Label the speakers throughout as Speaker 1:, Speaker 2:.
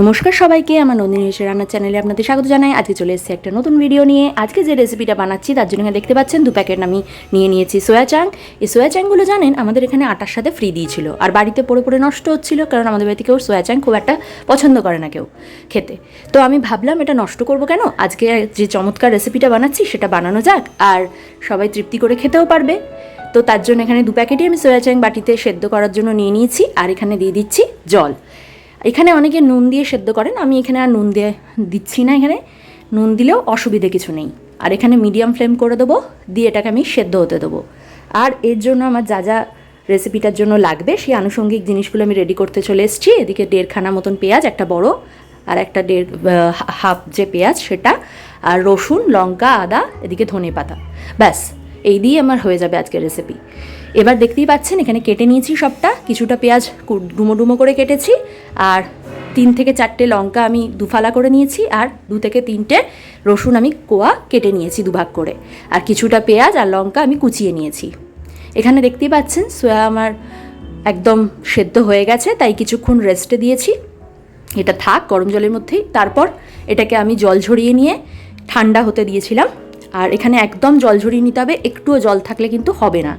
Speaker 1: নমস্কার সবাইকে, আমার নন্দিনী হেসে রান্নার চ্যানেলে আপনাদের স্বাগত জানাই। আজকে চলে এসেছি একটা নতুন ভিডিও নিয়ে। আজকে যে রেসিপিটা বানাচ্ছি তার জন্য দেখতে পাচ্ছেন 2 প্যাকেট আমি নিয়ে নিয়েছি সোয়া চাং। এই সোয়া চাংগুলো জানেন আমাদের এখানে আটার সাথে ফ্রি দিয়েছিল, আর বাড়িতে পড়ে পড়ে নষ্ট হচ্ছিল, কারণ আমাদের বাড়িতে কেউ সোয়া চাং খুব একটা পছন্দ করে না কেউ খেতে। তো আমি ভাবলাম এটা নষ্ট করব কেন, আজকে যে চমৎকার রেসিপিটা বানাচ্ছি সেটা বানানো যাক, আর সবাই তৃপ্তি করে খেতেও পারবে। তো তার জন্য এখানে 2 প্যাকেটই আমি সোয়া চাং বাটিতে সেদ্ধ করার জন্য নিয়ে নিয়েছি, আর এখানে দিয়ে দিচ্ছি জল। এখানে অনেকে নুন দিয়ে সেদ্ধ করেন, আমি এখানে আর নুন দিয়ে দিচ্ছি না, এখানে নুন দিলেও অসুবিধে কিছু নেই। আর এখানে মিডিয়াম ফ্লেম করে দেবো, দিয়ে এটাকে আমি সেদ্ধ হতে দেবো। আর এর জন্য আমার যা যা রেসিপিটার জন্য লাগবে সেই আনুষঙ্গিক জিনিসগুলো আমি রেডি করতে চলে এসেছি। এদিকে 1.5 খানা মতন পেঁয়াজ, একটা বড়, আর একটা হাফ যে পেঁয়াজ সেটা, আর রসুন, লঙ্কা, আদা, এদিকে ধনে পাতা। ব্যাস এই দিয়ে আমার হয়ে যাবে আজকের রেসিপি। এবার দেখতেই পাচ্ছেন এখানে কেটে নিয়েছি সবটা, কিছুটা পেঁয়াজ ডুমো ডুমো করে কেটেছি, আর 3 থেকে 4টে লঙ্কা আমি দুফালা করে নিয়েছি, আর 2 থেকে 3টে রসুন আমি কোয়া কেটে নিয়েছি দুভাগ করে, আর কিছুটা পেঁয়াজ আর লঙ্কা আমি কুচিয়ে নিয়েছি। এখানে দেখতেই পাচ্ছেন সোয়া আমার একদম সেদ্ধ হয়ে গেছে, তাই কিছুক্ষণ রেস্টে দিয়েছি। এটা থাক গরম জলের মধ্যেই। তারপর এটাকে আমি জল ঝরিয়ে নিয়ে ঠান্ডা হতে দিয়েছিলাম, আর এখানে একদম জল ঝরিয়ে নিতে হবে, একটুও জল থাকলে কিন্তু হবে না।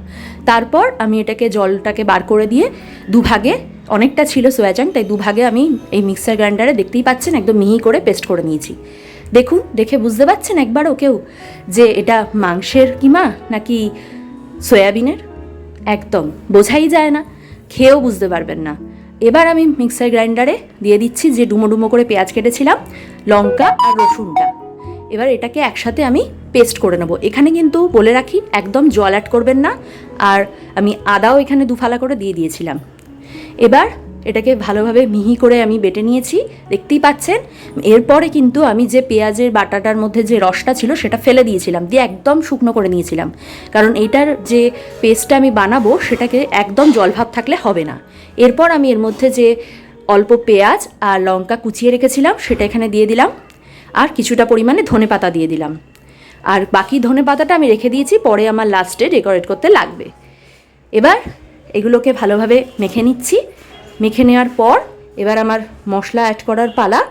Speaker 1: তারপর আমি এটাকে জলটাকে বার করে দিয়ে দুভাগে, অনেকটা ছিল সোয়া চাং তাই দুভাগে আমি এই মিক্সার গ্রাইন্ডারে দেখতেই পাচ্ছেন একদম মিহি করে পেস্ট করে নিয়েছি। দেখুন, দেখে বুঝতে পারছেন একবারও কেউ যে এটা মাংসের কিমা নাকি সয়াবিনের? একদম বোঝাই যায় না, খেয়েও বুঝতে পারবেন না। এবার আমি মিক্সার গ্রাইন্ডারে দিয়ে দিচ্ছি যে ডুমো ডুমো করে পেঁয়াজ কেটেছিলাম, লঙ্কা আর রসুনটা। এবার এটাকে একসাথে আমি পেস্ট করে নেব। এখানে কিন্তু বলে রাখি একদম জল অ্যাড করবেন না, আর আমি আদাও এখানে দুফালা করে দিয়ে দিয়েছিলাম। এবার এটাকে ভালোভাবে মিহি করে আমি বেটে নিয়েছি, দেখতেই পাচ্ছেন। এরপরে কিন্তু আমি যে পেঁয়াজের বাটাটার মধ্যে যে রসটা ছিল সেটা ফেলে দিয়েছিলাম, দিয়ে একদম শুকনো করে নিয়েছিলাম, কারণ এইটার যে পেস্টটা আমি বানাবো সেটাকে একদম জলভাব থাকলে হবে না। এরপর আমি এর মধ্যে যে অল্প পেঁয়াজ আর লঙ্কা কুচিয়ে রেখেছিলাম সেটা এখানে দিয়ে দিলাম, আর কিছুটা পরিমাণে ধনে পাতা দিয়ে দিলাম, আর বাকি ধনে পাতাটা আমি রেখে দিয়েছি, পরে আমার লাস্টে ডেকোরেট করতে লাগবে। এবার এগুলোকে ভালোভাবে মেখে নিচ্ছি। মেখে নেওয়ার পর এবার আমার মশলা অ্যাড করার পালা।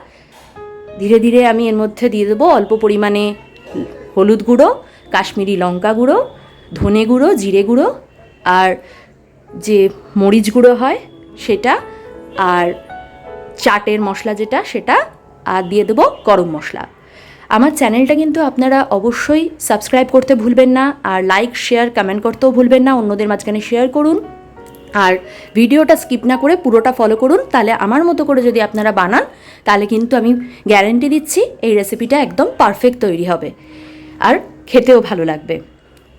Speaker 1: ধীরে ধীরে আমি এর মধ্যে দিয়ে দেবো অল্প পরিমাণে হলুদ গুঁড়ো, কাশ্মীরি লঙ্কা গুঁড়ো, ধনে গুঁড়ো, জিরে গুঁড়ো, আর যে মরিচ গুঁড়ো হয় সেটা, আর চাটের মশলা যেটা সেটা, আর দিয়ে দেবো গরম মশলা। আমার চ্যানেলটা কিন্তু আপনারা অবশ্যই সাবস্ক্রাইব করতে ভুলবেন না, আর লাইক, শেয়ার, কমেন্ট করতেও ভুলবেন না, অন্যদের মাঝখানে শেয়ার করুন, আর ভিডিওটা স্কিপ না করে পুরোটা ফলো করুন। তাহলে আমার মতো করে যদি আপনারা বানান তাহলে কিন্তু আমি গ্যারেন্টি দিচ্ছি এই রেসিপিটা একদম পারফেক্ট তৈরি হবে, আর খেতেও ভালো লাগবে।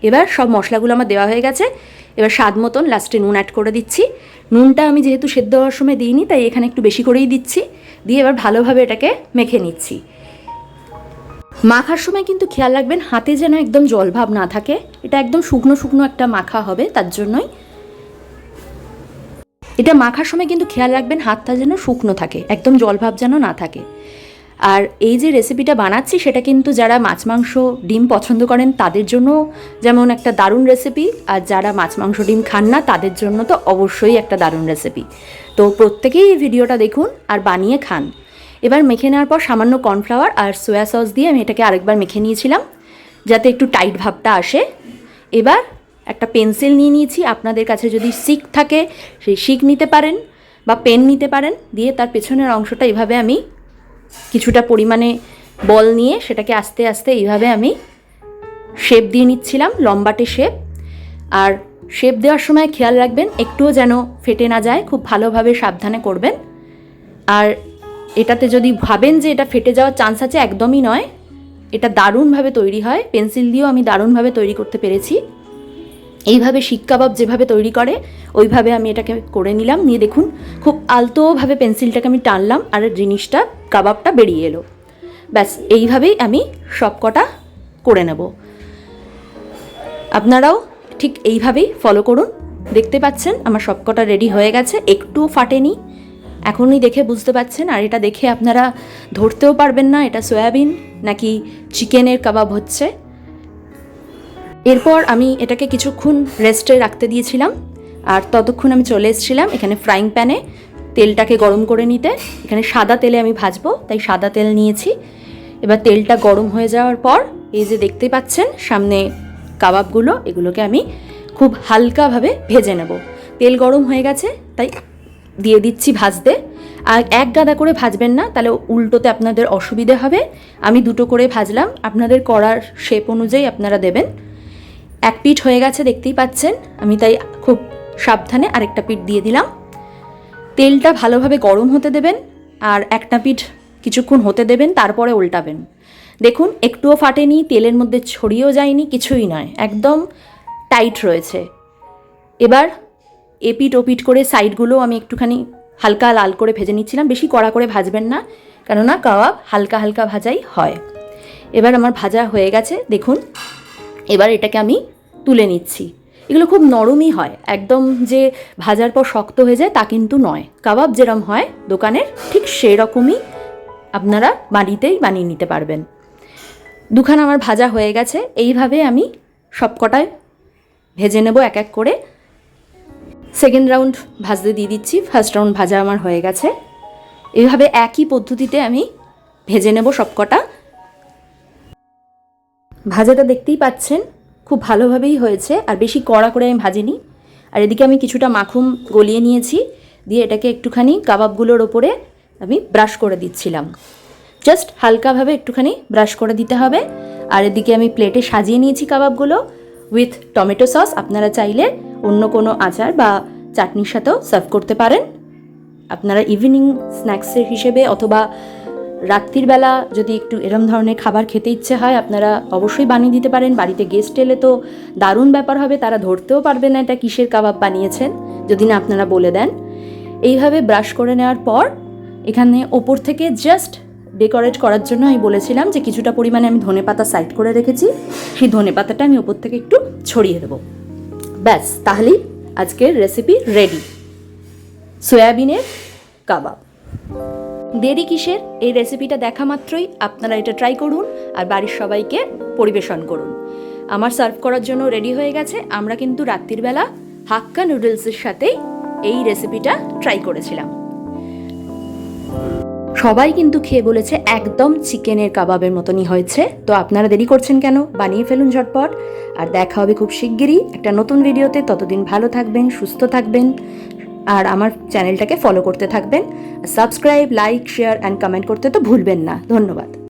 Speaker 1: এবার সব মশলাগুলো আমার দেওয়া হয়ে গেছে। এবার স্বাদ মতন লাস্টে নুন অ্যাড করে দিচ্ছি। নুনটা আমি যেহেতু সেদ্ধ হওয়ার সময় দিইনি তাই এখানে একটু বেশি করেই দিচ্ছি। দিয়ে এবার ভালোভাবে এটাকে মেখে নিচ্ছি। মাখার সময় কিন্তু খেয়াল রাখবেন হাতে যেন একদম জলভাব না থাকে, এটা একদম শুকনো শুকনো একটা মাখা হবে, তার জন্যই এটা মাখার সময় কিন্তু খেয়াল রাখবেন হাতটা যেন শুকনো থাকে, একদম জলভাব যেন না থাকে। আর এই যে রেসিপিটা বানাচ্ছি সেটা কিন্তু যারা মাছ মাংস ডিম পছন্দ করেন তাদের জন্য যেমন একটা দারুণ রেসিপি, আর যারা মাছ মাংস ডিম খান না তাদের জন্য তো অবশ্যই একটা দারুণ রেসিপি। তো প্রত্যেকেই এই ভিডিওটা দেখুন আর বানিয়ে খান। এবার মেখে নেওয়ার পর সামান্য কর্নফ্লাওয়ার আর সয়া সস দিয়ে আমি এটাকে আরেকবার মেখে নিয়েছিলাম যাতে একটু টাইট ভাবটা আসে। এবার একটা পেন্সিল নিয়ে নিয়েছি, আপনাদের কাছে যদি শিক থাকে সেই শিক নিতে পারেন বা পেন নিতে পারেন, দিয়ে তার পেছনের অংশটা এইভাবে আমি কিছুটা পরিমাণে বল নিয়ে সেটাকে আস্তে আস্তে এইভাবে আমি শেপ দিয়ে নিচ্ছিলাম, লম্বাটে শেপ। আর শেপ দেওয়ার সময় খেয়াল রাখবেন একটুও যেন ফেটে না যায়, খুব ভালোভাবে সাবধানে করবেন। আর এটাতে যদি ভাবেন যে এটা ফেটে যাওয়ার চান্স আছে, একদমই নয়, এটা দারুণভাবে তৈরি হয়। পেন্সিল দিয়েও আমি দারুণভাবে তৈরি করতে পেরেছি। এইভাবে শিক কাবাব যেভাবে তৈরি করে ওইভাবে আমি এটাকে করে নিলাম। নিয়ে দেখুন খুব আলতোভাবে পেন্সিলটাকে আমি টানলাম আর জিনিসটা কাবাবটা বেরিয়ে এলো। ব্যাস এইভাবেই আমি সব কটা করে নেব। আপনারাও ঠিক এইভাবেই ফলো করুন। দেখতে পাচ্ছেন আমার সব কটা রেডি হয়ে গেছে, একটুও ফাটেনি, এখনই দেখে বুঝতে পাচ্ছেন। আর এটা দেখে আপনারা ধরতেও পারবেন না এটা সয়াবিন নাকি চিকেনের কাবাব হচ্ছে। এরপর আমি এটাকে কিছুক্ষণ রেস্টে রাখতে দিয়েছিলাম, আর ততক্ষণ আমি চলে এসেছিলাম এখানে ফ্রাইং প্যানে তেলটাকে গরম করে নিতে। এখানে সাদা তেলে আমি ভাজবো, তাই সাদা তেল নিয়েছি। এবার তেলটা গরম হয়ে যাওয়ার পর এই যে দেখতে পাচ্ছেন সামনে কাবাবগুলো, এগুলোকে আমি খুব হালকাভাবে ভেজে নেব। তেল গরম হয়ে গেছে তাই দিয়ে দিচ্ছি ভাজতে। আর এক গাদা করে ভাজবেন না, তাহলে উল্টোতে আপনাদের অসুবিধে হবে। আমি দুটো করে ভাজলাম, আপনাদের করার শেপ অনুযায়ী আপনারা দেবেন। এক পিঠ হয়ে গেছে দেখতেই পাচ্ছেন, আমি তাই খুব সাবধানে আরেকটা পিঠ দিয়ে দিলাম। তেলটা ভালোভাবে গরম হতে দেবেন আর একটা পিঠ কিছুক্ষণ হতে দেবেন, তারপরে উল্টাবেন। দেখুন একটুও ফাটেনি, তেলের মধ্যে ছড়িয়েও যায়নি, কিছুই নয়, একদম টাইট রয়েছে। এবার এপিট ওপিট করে সাইডগুলো আমি একটুখানি হালকা লাল করে ভেজে নিচ্ছিলাম। বেশি কড়া করে ভাজবেন না, কেননা কাবাব হালকা হালকা ভাজাই হয়। এবার আমার ভাজা হয়ে গেছে দেখুন। এবার এটাকে আমি তুলে নিচ্ছি। এগুলো খুব নরমই হয়, একদম যে ভাজার পর শক্ত হয়ে যায় তা কিন্তু নয়। কাবাব যেরকম হয় দোকানের ঠিক সেরকমই আপনারা বাড়িতেই বানিয়ে নিতে পারবেন। দুখানা আমার ভাজা হয়ে গেছে, এইভাবে আমি সবকটায় ভেজে নেব এক এক করে। সেকেন্ড রাউন্ড ভাজতে দিয়ে দিচ্ছি, ফার্স্ট রাউন্ড ভাজা আমার হয়ে গেছে। এইভাবে একই পদ্ধতিতে আমি ভেজে নেব সবকটা। ভাজাটা দেখতেই পাচ্ছেন খুব ভালোভাবেই হয়েছে, আর বেশি কড়া করে আমি ভাজিনি। আর এদিকে আমি কিছুটা মাখন গলিয়ে নিয়েছি, দিয়ে এটাকে একটুখানি কাবাবগুলোর ওপরে আমি ব্রাশ করে দিচ্ছিলাম। জাস্ট হালকাভাবে একটুখানি ব্রাশ করে দিতে হবে। আর এদিকে আমি প্লেটে সাজিয়ে নিয়েছি কাবাবগুলো উইথ টমেটো সস। আপনারা চাইলে অন্য কোনো আচার বা চাটনির সাথেও সার্ভ করতে পারেন। আপনারা ইভিনিং স্ন্যাক্সের হিসেবে অথবা রাত্রির বেলা যদি একটু এরম ধরনের খাবার খেতে ইচ্ছে হয়, আপনারা অবশ্যই বানিয়ে দিতে পারেন। বাড়িতে গেস্ট এলে তো দারুণ ব্যাপার হবে, তারা ধরতেও পারবে না এটা কিসের কাবাব বানিয়েছেন, যদি না আপনারা বলে দেন। এইভাবে ব্রাশ করে নেওয়ার পর এখানে ওপর থেকে জাস্ট ডেকোরেট করার জন্য আমি বলেছিলাম যে কিছুটা পরিমাণে আমি ধনেপাতা সাইড করে রেখেছি, সেই ধনেপাতাটা আমি ওপর থেকে একটু ছড়িয়ে দেবো। ব্যাস, তাহলেই আজকের রেসিপি রেডি, সয়াবিনের কাবাব। দেরি কিসের, এই রেসিপিটা দেখা মাত্রই আপনারা এটা ট্রাই করুন আর বাড়ির সবাইকে পরিবেশন করুন। আমার সার্ভ করার জন্য রেডি হয়ে গেছে। আমরা কিন্তু রাত্রিবেলা হাক্কা নুডলসের সাথেই এই রেসিপিটা ট্রাই করেছিলাম। সবাই কিন্তু খেয়ে বলেছে একদম চিকেনের কাবাবের মতনই হয়েছে। তো আপনারা দেরি করছেন কেন, বানিয়ে ফেলুন ঝটপট। আর দেখা হবে খুব শিগগিরই একটা নতুন ভিডিওতে। ততদিন ভালো থাকবেন, সুস্থ থাকবেন, আর আমার চ্যানেলটাকে ফলো করতে থাকবেন। Subscribe, like, share and comment করতে তো ভুলবেন না। ধন্যবাদ।